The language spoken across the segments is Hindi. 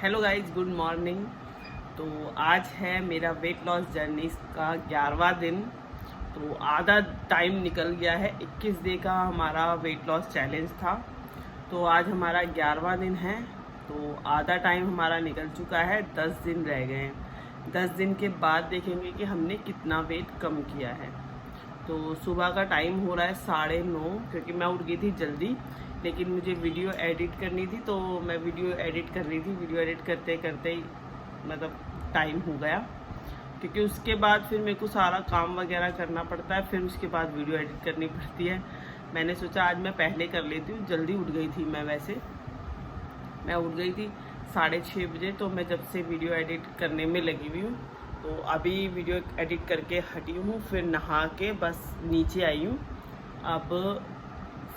Hello guys, good morning. तो आज है मेरा वेट लॉस जर्नी का 11वां दिन। तो आधा टाइम निकल गया है। 21 डे का हमारा वेट लॉस चैलेंज था। तो आज हमारा 11वां दिन है। तो आधा टाइम हमारा निकल चुका है, 10 दिन रह गए हैं। 10 दिन के बाद देखेंगे कि हमने कितना वेट कम किया है। तो सुबह का टाइम हो रहा है 9:30, क्योंकि मैं उठ गई थी जल्दी, लेकिन मुझे वीडियो एडिट करनी थी। तो मैं वीडियो एडिट कर रही थी। वीडियो एडिट करते करते ही मतलब टाइम हो गया, क्योंकि उसके बाद फिर मेरे को सारा काम वगैरह करना पड़ता है। फिर उसके बाद वीडियो एडिट करनी पड़ती है। मैंने सोचा आज मैं पहले कर लेती हूँ। जल्दी उठ गई थी मैं, वैसे मैं उठ गई थी 6:30 बजे। तो मैं जब से वीडियो एडिट करने में लगी हुई हूँ। तो अभी वीडियो एडिट करके हटी हूँ, फिर नहा के बस नीचे आई हूँ। अब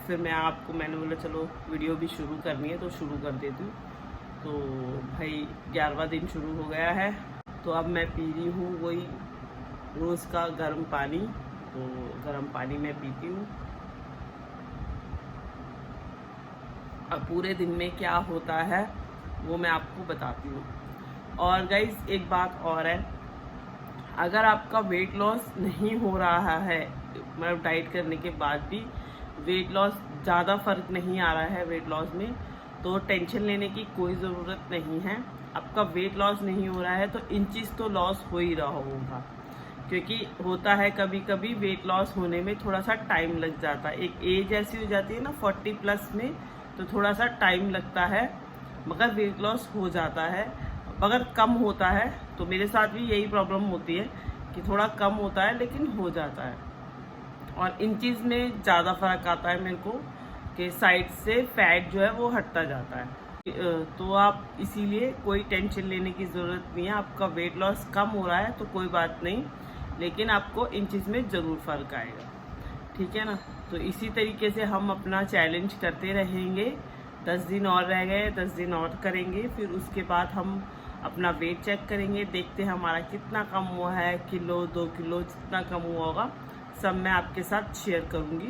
फिर मैंने बोला चलो वीडियो भी शुरू करनी है तो शुरू कर देती हूँ। तो भाई 11वां दिन शुरू हो गया है। तो अब मैं पी रही हूँ वही रोज़ का गर्म पानी। तो गर्म पानी मैं पीती हूँ। अब पूरे दिन में क्या होता है वो मैं आपको बताती हूँ। और गाइज एक बात और है, अगर आपका वेट लॉस नहीं हो रहा है, मतलब डाइट करने के बाद भी वेट लॉस ज़्यादा फर्क नहीं आ रहा है वेट लॉस में, तो टेंशन लेने की कोई ज़रूरत नहीं है। आपका वेट लॉस नहीं हो रहा है तो इंचेस तो लॉस हो ही रहा होगा, क्योंकि होता है कभी कभी वेट लॉस होने में थोड़ा सा टाइम लग जाता है। एक एज ऐसी हो जाती है ना 40+ में, तो थोड़ा सा टाइम लगता है, मगर वेट लॉस हो जाता है। अगर कम होता है तो मेरे साथ भी यही प्रॉब्लम होती है कि थोड़ा कम होता है लेकिन हो जाता है। और इन चीज़ में ज़्यादा फर्क आता है मेरे को कि साइड से फैट जो है वो हटता जाता है। तो आप इसीलिए कोई टेंशन लेने की ज़रूरत नहीं है। आपका वेट लॉस कम हो रहा है तो कोई बात नहीं, लेकिन आपको इन चीज़ में ज़रूर फर्क आएगा, ठीक है ना। तो इसी तरीके से हम अपना चैलेंज करते रहेंगे। 10 दिन और रह गए, 10 दिन और करेंगे। फिर उसके बाद हम अपना वेट चेक करेंगे, देखते हैं हमारा कितना कम हुआ है। किलो 2 किलो जितना कम हुआ होगा सब मैं आपके साथ शेयर करूंगी।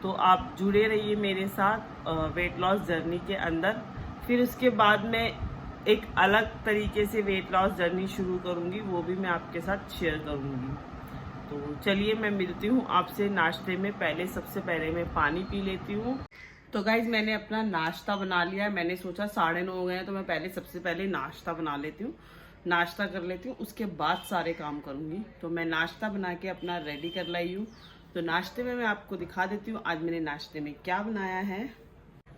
तो आप जुड़े रहिए मेरे साथ वेट लॉस जर्नी के अंदर। फिर उसके बाद मैं एक अलग तरीके से वेट लॉस जर्नी शुरू करूंगी, वो भी मैं आपके साथ शेयर करूंगी। तो चलिए मैं मिलती हूँ आपसे नाश्ते में। सबसे पहले मैं पानी पी लेती हूँ। तो गाइज मैंने अपना नाश्ता बना लिया है। मैंने सोचा 9:30 हो गए हैं तो मैं सबसे पहले नाश्ता बना लेती हूँ, नाश्ता कर लेती हूँ, उसके बाद सारे काम करूँगी। तो मैं नाश्ता बना के अपना रेडी कर लाई हूँ। तो नाश्ते में मैं आपको दिखा देती हूँ आज मैंने नाश्ते में क्या बनाया है।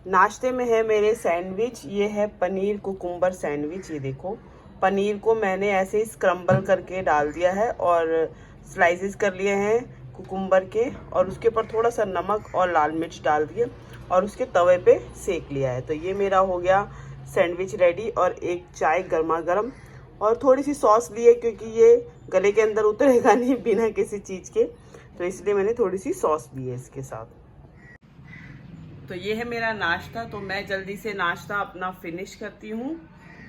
नाश्ते में है मेरे सैंडविच। ये है पनीर कुकुम्बर सैंडविच। ये देखो, पनीर को मैंने ऐसे ही स्क्रम्बल करके डाल दिया है और स्लाइसेस कर लिए हैं कुकुम्बर के, और उसके ऊपर थोड़ा सा नमक और लाल मिर्च डाल दिए और उसके तवे पे सेक लिया है। तो ये मेरा हो गया सैंडविच रेडी। और एक चाय गर्मा गर्म और थोड़ी सी सॉस ली है, क्योंकि ये गले के अंदर उतरेगा नहीं बिना किसी चीज़ के, तो इसलिए मैंने थोड़ी सी सॉस ली है इसके साथ। तो ये है मेरा नाश्ता। तो मैं जल्दी से नाश्ता अपना फिनिश करती हूँ।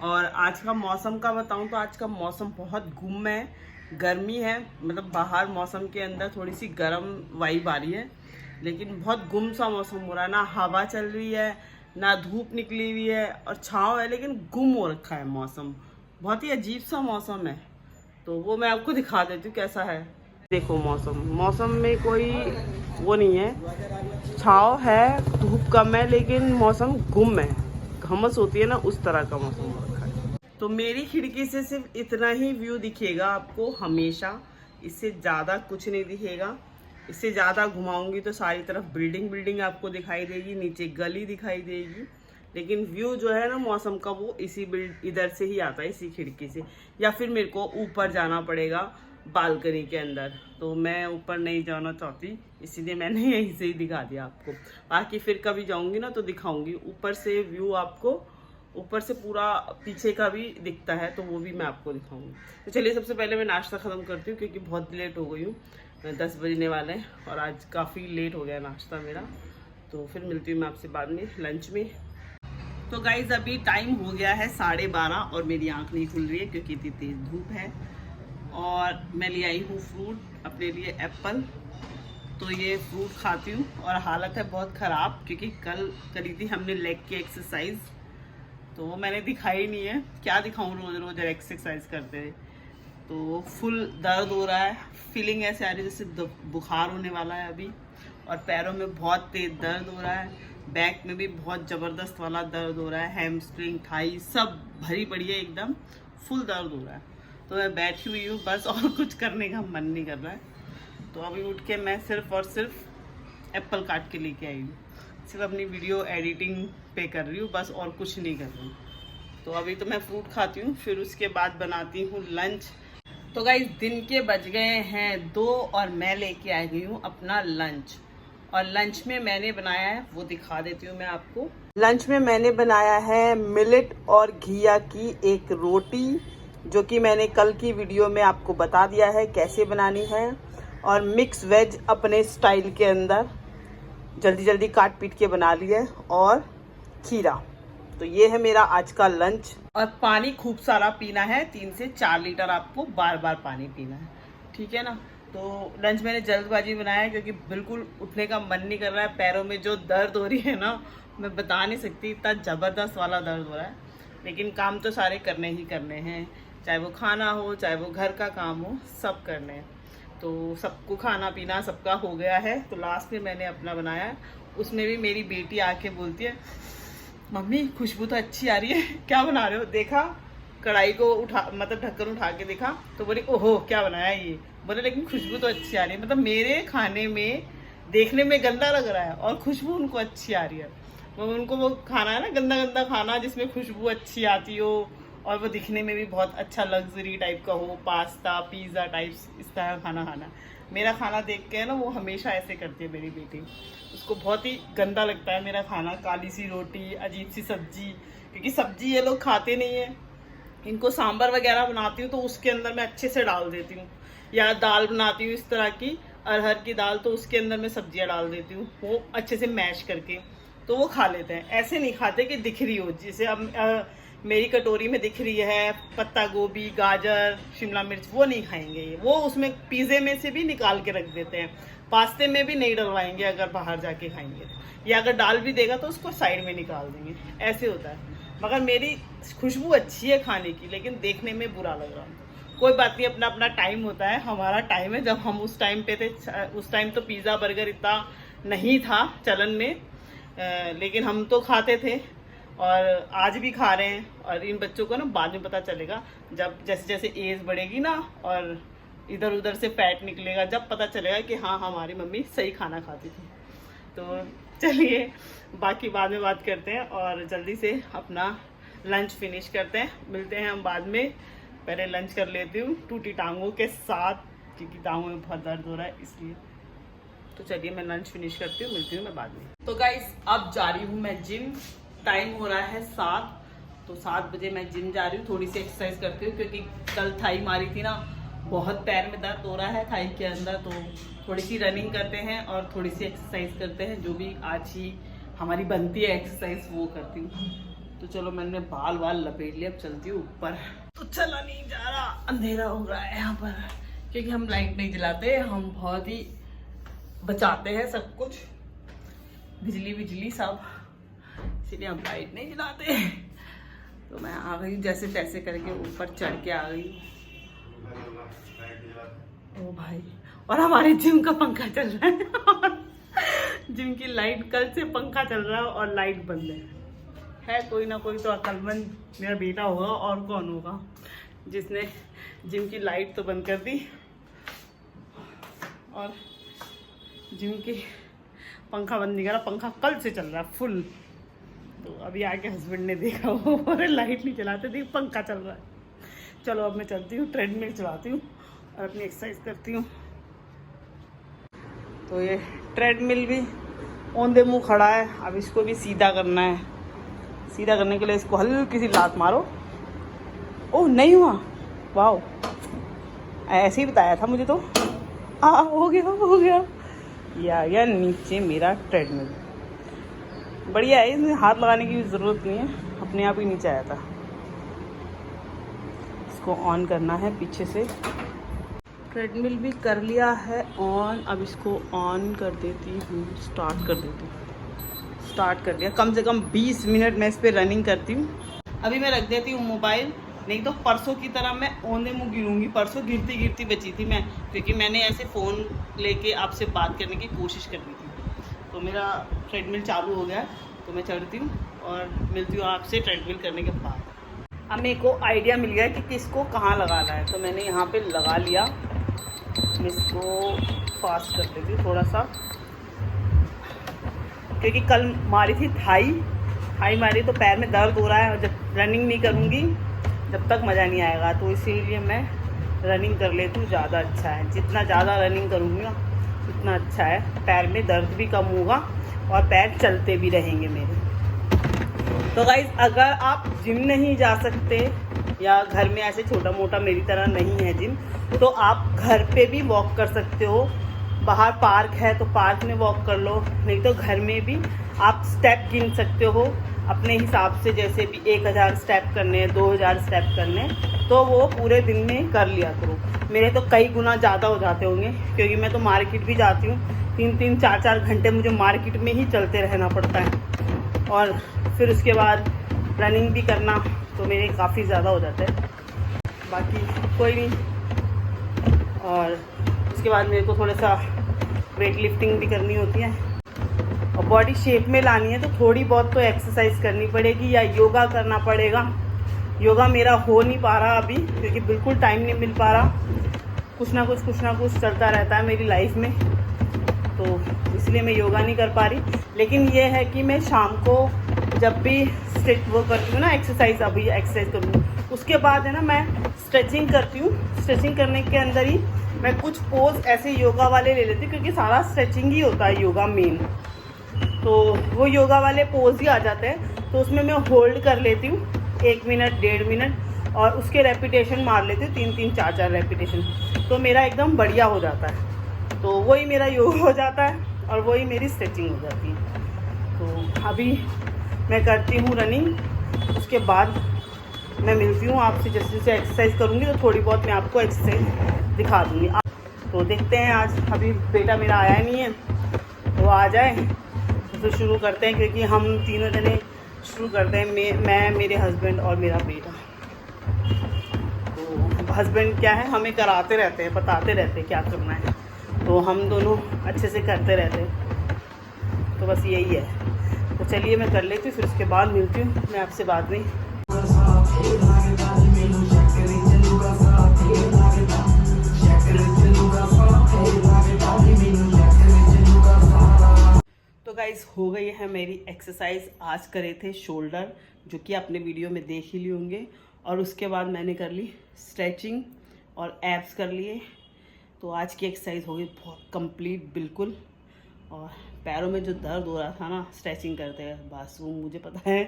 और आज का मौसम का बताऊँ तो आज का मौसम बहुत गुम है, गर्मी है। मतलब बाहर मौसम के अंदर थोड़ी सी गर्म वाइब आ रही है, लेकिन बहुत गुम सा मौसम हो रहा है। ना हवा चल रही है, ना धूप निकली हुई है, और छाँव है, लेकिन गुम हो रखा है मौसम। बहुत ही अजीब सा मौसम है। तो वो मैं आपको दिखा देती हूँ कैसा है। देखो मौसम में कोई वो नहीं है, छाँव है, धूप कम है, लेकिन मौसम गुम है। घमस होती है ना, उस तरह का मौसम हो रखा है। तो मेरी खिड़की से सिर्फ इतना ही व्यू दिखेगा आपको हमेशा, इससे ज़्यादा कुछ नहीं दिखेगा। इससे ज़्यादा घुमाऊंगी तो सारी तरफ बिल्डिंग आपको दिखाई देगी, नीचे गली दिखाई देगी, लेकिन व्यू जो है ना मौसम का वो इधर से ही आता है, इसी खिड़की से। या फिर मेरे को ऊपर जाना पड़ेगा बालकनी के अंदर, तो मैं ऊपर नहीं जाना चाहती, इसीलिए मैंने यहीं से ही दिखा दिया आपको। बाकी फिर कभी जाऊंगी ना तो दिखाऊंगी ऊपर से व्यू आपको, ऊपर से पूरा पीछे का भी दिखता है, तो वो भी मैं आपको दिखाऊंगी। तो चलिए सबसे पहले मैं नाश्ता ख़त्म करती हूँ, क्योंकि बहुत लेट हो गई हूँ, 10 बजने वाले हैं और आज काफ़ी लेट हो गया नाश्ता मेरा। तो फिर मिलती हूँ मैं आपसे बाद में लंच में। तो गाइज अभी टाइम हो गया है 12:30 और मेरी आँख नहीं खुल रही है क्योंकि इतनी तेज़ धूप है। और मैं ले आई हूँ फ्रूट अपने लिए, एप्पल। तो ये फ्रूट खाती हूँ। और हालत है बहुत ख़राब, क्योंकि कल करी थी हमने लेग की एक्सरसाइज, तो वो मैंने दिखाई नहीं है, क्या दिखाऊं रोज रोज एक्सरसाइज करते हुए। तो फुल दर्द हो रहा है, फीलिंग ऐसे आ रही है जैसे बुखार होने वाला है अभी, और पैरों में बहुत तेज दर्द हो रहा है, बैक में भी बहुत ज़बरदस्त वाला दर्द हो रहा है, हैमस्ट्रिंग थाई सब भरी पड़ी है, एकदम फुल दर्द हो रहा है। तो मैं बैठी हुई हूँ बस, और कुछ करने का मन नहीं कर रहा है। तो अभी उठ के मैं सिर्फ और सिर्फ एप्पल काट के लेके आई हूँ, सिर्फ अपनी वीडियो एडिटिंग पे कर रही हूँ बस, और कुछ नहीं कर रही हूँ। तो अभी तो मैं फ्रूट खाती हूँ, फिर उसके बाद बनाती हूँ लंच। तो गाइस दिन के बज गए हैं 2 और मैं लेके आई गई हूँ अपना लंच। और लंच में मैंने बनाया है, वो दिखा देती हूँ मैं आपको। लंच में मैंने बनाया है मिलेट और घिया की एक रोटी, जो कि मैंने कल की वीडियो में आपको बता दिया है कैसे बनानी है, और मिक्स वेज अपने स्टाइल के अंदर जल्दी जल्दी काट पीट के बना लिया, और खीरा। तो ये है मेरा आज का लंच। और पानी खूब सारा पीना है, 3 से 4 लीटर आपको बार बार पानी पीना है, ठीक है ना। तो लंच मैंने जल्दबाजी बनाया है क्योंकि बिल्कुल उठने का मन नहीं कर रहा है। पैरों में जो दर्द हो रही है ना, मैं बता नहीं सकती, इतना ज़बरदस्त वाला दर्द हो रहा है। लेकिन काम तो सारे करने ही करने हैं, चाहे वो खाना हो, चाहे वो घर का काम हो, सब करने हैं। तो सबको खाना पीना सबका हो गया है। तो लास्ट में मैंने अपना बनाया है, उसमें भी मेरी बेटी आके बोलती है, मम्मी खुशबू तो अच्छी आ रही है, क्या बना रहे हो। देखा कढ़ाई को उठा, मतलब ढक्कन उठा के देखा, तो बोली ओहो क्या बनाया ये। बोले लेकिन खुशबू तो अच्छी आ रही है, मतलब मेरे खाने में देखने में गंदा लग रहा है और खुशबू उनको अच्छी आ रही है। वो उनको वो खाना है ना, गंदा गंदा खाना जिसमें खुशबू अच्छी आती हो और वो दिखने में भी बहुत अच्छा लग्जरी टाइप का हो, पास्ता पिज़्ज़ा टाइप्स, इस तरह खाना खाना। मेरा खाना देख के ना वो हमेशा ऐसे करती है मेरी बेटी, उसको बहुत ही गंदा लगता है मेरा खाना, काली सी रोटी, अजीब सी सब्जी, क्योंकि सब्जी ये लोग खाते नहीं है। इनको सांभर वगैरह बनाती हूँ तो उसके अंदर मैं अच्छे से डाल देती हूँ, या दाल बनाती हूँ इस तरह की अरहर की दाल, तो उसके अंदर मैं सब्जियाँ डाल देती हूँ, वो अच्छे से मैश करके, तो वो खा लेते हैं। ऐसे नहीं खाते कि दिख रही हो, जैसे अब मेरी कटोरी में दिख रही है पत्ता गोभी, गाजर, शिमला मिर्च, वो नहीं खाएंगे ये, वो उसमें पिज़्ज़े में से भी निकाल के रख देते हैं, पास्ते में भी नहीं डलवाएंगे अगर बाहर जाके खाएंगे, या अगर डाल भी देगा तो उसको साइड में निकाल देंगे, ऐसे होता है। मगर मेरी खुशबू अच्छी है खाने की, लेकिन देखने में बुरा लग रहा है। कोई बात नहीं, अपना अपना टाइम होता है, हमारा टाइम है जब हम उस टाइम पे थे, उस टाइम तो पिज़्ज़ा बर्गर इतना नहीं था चलन में, लेकिन हम तो खाते थे और आज भी खा रहे हैं। और इन बच्चों को ना बाद में पता चलेगा, जब जैसे जैसे एज बढ़ेगी ना और इधर उधर से फैट निकलेगा, जब पता चलेगा कि हाँ हमारी मम्मी सही खाना खाती थी। तो चलिए बाकी बाद में बात करते हैं, और जल्दी से अपना लंच फिनिश करते हैं, मिलते हैं हम बाद में। पहले लंच कर लेती हूँ टूटी टांगों के साथ, क्योंकि टांगों में बहुत दर्द हो रहा है इसलिए। तो चलिए मैं लंच फिनिश करती हूँ, मिलती हूँ मैं बाद में। तो गाइस अब जा रही हूँ मैं जिम, टाइम हो रहा है 7, तो 7 बजे मैं जिम जा रही हूँ। थोड़ी सी एक्सरसाइज करती हूँ क्योंकि कल थाई मारी थी ना, बहुत पैर में दर्द हो रहा है थाई के अंदर, तो थोड़ी सी रनिंग करते हैं और थोड़ी सी एक्सरसाइज करते हैं, जो भी आज ही हमारी बनती है एक्सरसाइज वो करती हूँ। तो चलो मैंने बाल वाल लपेट लिया, अब चलती हूँ ऊपर। तो चला नहीं जा रहा, अंधेरा हो रहा है यहाँ पर, क्योंकि हम लाइट नहीं जलाते, हम बहुत ही बचाते हैं सब कुछ, बिजली बिजली सब, इसलिए हम लाइट नहीं जलाते। तो मैं आ गई जैसे तैसे करके, ऊपर चढ़ के आ गई। ओ भाई, और हमारे जिम का पंखा चल रहा है जिम की लाइट, कल से पंखा चल रहा है और लाइट बंद है। कोई ना कोई तो अक्लमंद मेरा बेटा होगा, और कौन होगा, जिसने जिम की लाइट तो बंद कर दी और जिम की पंखा बंद नहीं करा। पंखा कल से चल रहा है फुल, तो अभी आके हस्बैंड ने देखा, वो बोले लाइट नहीं चलाते थे, पंखा चल रहा है। चलो अब मैं चलती हूँ, ट्रेडमिल चलाती हूँ और अपनी एक्सरसाइज करती हूँ। तो ये ट्रेडमिल भी औंधे मुँह खड़ा है, अब इसको भी सीधा करना है। सीधा करने के लिए इसको हल्की सी लात मारो। ओह नहीं हुआ, वाह, ऐसे ही बताया था मुझे तो। हो गया। ये आ गया नीचे मेरा ट्रेडमिल, बढ़िया है, इसमें हाथ लगाने की भी ज़रूरत नहीं है, अपने आप ही नीचे आया था। इसको ऑन करना है पीछे से। ट्रेडमिल भी कर लिया है ऑन, अब इसको ऑन कर देती हूँ, स्टार्ट कर देती हूँ। स्टार्ट कर दिया, कम से कम 20 मिनट मैं इस पर रनिंग करती हूँ। अभी मैं रख देती हूँ मोबाइल, नहीं तो परसों की तरह मैं औंधे मुँह गिरूँगी। परसों गिरती गिरती बची थी मैं, क्योंकि मैंने ऐसे फ़ोन लेके आपसे बात करने की कोशिश कर रही थी। तो मेरा ट्रेडमिल चालू हो गया, तो मैं चढ़ती हूँ और मिलती हूँ आपसे ट्रेडमिल करने के बाद। अब मेरे को आइडिया मिल गया कि किसको कहाँ लगाना है, तो मैंने यहाँ पे लगा लिया। इसको फास्ट कर देती हूँ थोड़ा सा, क्योंकि कल मारी थी थाई मारी तो पैर में दर्द हो रहा है, और जब रनिंग नहीं करूँगी जब तक मज़ा नहीं आएगा, तो इसीलिए मैं रनिंग कर लेती हूँ। ज़्यादा अच्छा है, जितना ज़्यादा रनिंग करूँगी ना उतना अच्छा है। पैर में दर्द भी कम होगा और पैर चलते भी रहेंगे मेरे। तो गाइज़, अगर आप जिम नहीं जा सकते या घर में ऐसे छोटा मोटा मेरी तरह नहीं है जिम, तो आप घर पे भी वॉक कर सकते हो। बाहर पार्क है तो पार्क में वॉक कर लो, नहीं तो घर में भी आप स्टेप गिन सकते हो अपने हिसाब से। जैसे भी 1000 स्टेप करने हैं, 2000 स्टेप करने हैं, तो वो पूरे दिन में कर लिया करो। मेरे तो कई गुना ज़्यादा हो जाते होंगे, क्योंकि मैं तो मार्केट भी जाती हूँ। 3-3, 4-4 घंटे मुझे मार्केट में ही चलते रहना पड़ता है, और फिर उसके बाद रनिंग भी करना, तो मेरे काफ़ी ज़्यादा हो जाता है। बाकी कोई नहीं। और उसके बाद मेरे को थोड़ा सा वेट लिफ्टिंग भी करनी होती है, और बॉडी शेप में लानी है, तो थोड़ी बहुत तो एक्सरसाइज करनी पड़ेगी या योगा करना पड़ेगा। योगा मेरा हो नहीं पा रहा अभी, क्योंकि बिल्कुल टाइम नहीं मिल पा रहा। कुछ ना कुछ चलता रहता है मेरी लाइफ में, तो इसलिए मैं योगा नहीं कर पा रही। लेकिन ये है कि मैं शाम को जब भी वो करती हूँ ना एक्सरसाइज, अभी एक्सरसाइज करूँगी, उसके बाद है ना मैं स्ट्रेचिंग करती हूँ। स्ट्रेचिंग करने के अंदर ही मैं कुछ पोज ऐसे योगा वाले ले लेती हूँ, क्योंकि सारा स्ट्रेचिंग ही होता है योगा मेन, तो वो योगा वाले पोज ही आ जाते हैं। तो उसमें मैं होल्ड कर लेती हूँ 1 मिनट 1.5 मिनट, और उसके रेपिटेशन मार लेती हूँ 3-3, 4-4 रेपिटेशन, तो मेरा एकदम बढ़िया हो जाता है। तो वही मेरा योग हो जाता है और वही मेरी स्ट्रेचिंग हो जाती है। तो अभी मैं करती हूँ रनिंग, उसके बाद मैं मिलती हूँ आपसे। जैसे जैसे एक्सरसाइज करूँगी तो थोड़ी बहुत मैं आपको एक्सरसाइज दिखा दूँगी। तो देखते हैं, आज अभी बेटा मेरा आया नहीं है, वो आ जाए तो फिर शुरू करते हैं, क्योंकि हम तीनों जने शुरू करते हैं, मैं मेरे हस्बैंड और मेरा बेटा। तो हस्बैंड क्या है, हमें कराते रहते हैं, बताते रहते हैं क्या करना है, तो हम दोनों अच्छे से करते रहते हैं। तो बस यही है। तो चलिए मैं कर लेती हूँ, फिर उसके बाद मिलती हूँ मैं आपसे बाद में। तो गाइस, हो गई है मेरी एक्सरसाइज। आज करे थे शोल्डर, जो कि आपने वीडियो में देख ही लिए होंगे, और उसके बाद मैंने कर ली स्ट्रेचिंग और एब्स कर लिए। तो आज की एक्सरसाइज हो गई बहुत कंप्लीट बिल्कुल। और पैरों में जो दर्द हो रहा था ना स्ट्रेचिंग करते हैं, बस वो मुझे पता है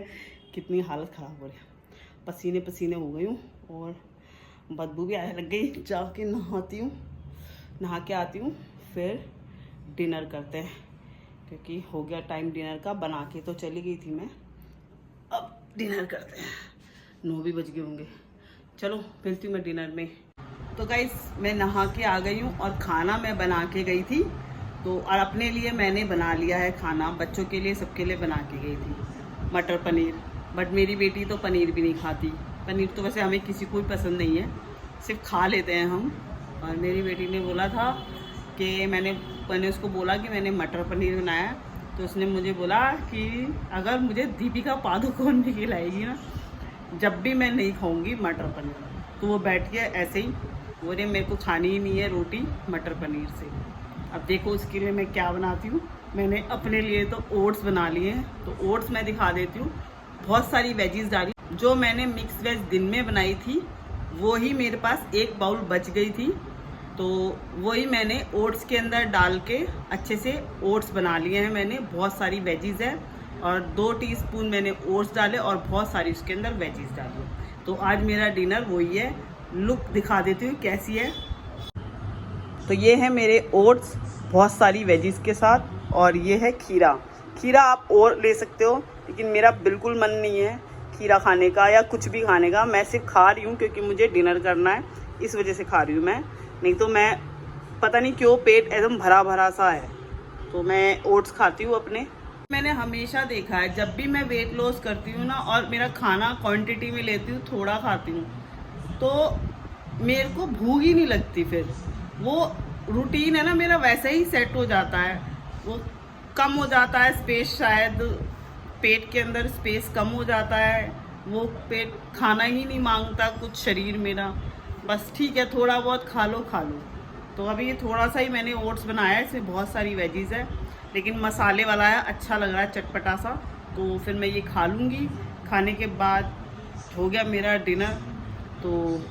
कितनी हालत ख़राब हो रही है। पसीने पसीने हो गई हूँ और बदबू भी आने लग गई। जाके नहाती हूँ, नहा के आती हूँ, फिर डिनर करते हैं, क्योंकि हो गया टाइम डिनर का। बना के तो चली गई थी मैं, अब डिनर करते हैं। 9 भी बज गए होंगे। चलो मिलती हूँ मैं डिनर में। तो गाइस, मैं नहा के आ गई हूँ और खाना मैं बना के गई थी, तो और अपने लिए मैंने बना लिया है खाना, बच्चों के लिए सबके लिए बना के गई थी मटर पनीर। बट मेरी बेटी तो पनीर भी नहीं खाती। पनीर तो वैसे हमें किसी को भी पसंद नहीं है, सिर्फ खा लेते हैं हम। और मेरी बेटी ने बोला था कि मैंने उसको बोला कि मैंने मटर पनीर बनाया, तो उसने मुझे बोला कि अगर मुझे दीपिका पादुकोण भी खिलाएगी ना, जब भी मैं नहीं खाऊंगी मटर पनीर। तो वो बैठ के ऐसे ही बोले मेरे को खानी ही नहीं है रोटी मटर पनीर से। अब देखो उसके लिए मैं क्या बनाती हूँ। मैंने अपने लिए तो ओट्स बना लिए हैं, तो ओट्स मैं दिखा देती हूँ। बहुत सारी वेजीज डाली, जो मैंने मिक्स वेज दिन में बनाई थी वो ही मेरे पास 1 बाउल बच गई थी, तो वही मैंने ओट्स के अंदर डाल के अच्छे से ओट्स बना लिए हैं मैंने। बहुत सारी वेजीज है और 2 टीस्पून मैंने ओट्स डाले और बहुत सारी उसके अंदर वेजीज डाली। तो आज मेरा डिनर वही है। लुक दिखा देती हूँ कैसी है। तो ये है मेरे ओट्स बहुत सारी वेजीज के साथ, और ये है खीरा। खीरा आप और ले सकते हो, लेकिन मेरा बिल्कुल मन नहीं है खीरा खाने का या कुछ भी खाने का। मैं सिर्फ खा रही हूँ क्योंकि मुझे डिनर करना है, इस वजह से खा रही हूँ मैं। नहीं तो मैं पता नहीं क्यों पेट एकदम भरा भरा सा है, तो मैं ओट्स खाती हूँ अपने। मैंने हमेशा देखा है जब भी मैं वेट लॉस करती हूँ ना और मेरा खाना क्वांटिटी में लेती हूँ, थोड़ा खाती हूँ, तो मेरे को भूख ही नहीं लगती। फिर वो रूटीन है ना मेरा वैसे ही सेट हो जाता है, वो कम हो जाता है स्पेस, शायद पेट के अंदर स्पेस कम हो जाता है, वो पेट खाना ही नहीं मांगता कुछ शरीर मेरा, बस ठीक है थोड़ा बहुत खा लो। तो अभी ये थोड़ा सा ही मैंने ओट्स बनाया है, इसमें बहुत सारी वेजीज है लेकिन मसाले वाला है, अच्छा लग रहा है चटपटा सा, तो फिर मैं ये खा लूँगी। खाने के बाद हो गया मेरा डिनर। तो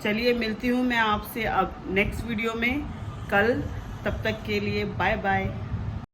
चलिए मिलती हूँ मैं आपसे अब नेक्स्ट वीडियो में कल, तब तक के लिए बाय बाय।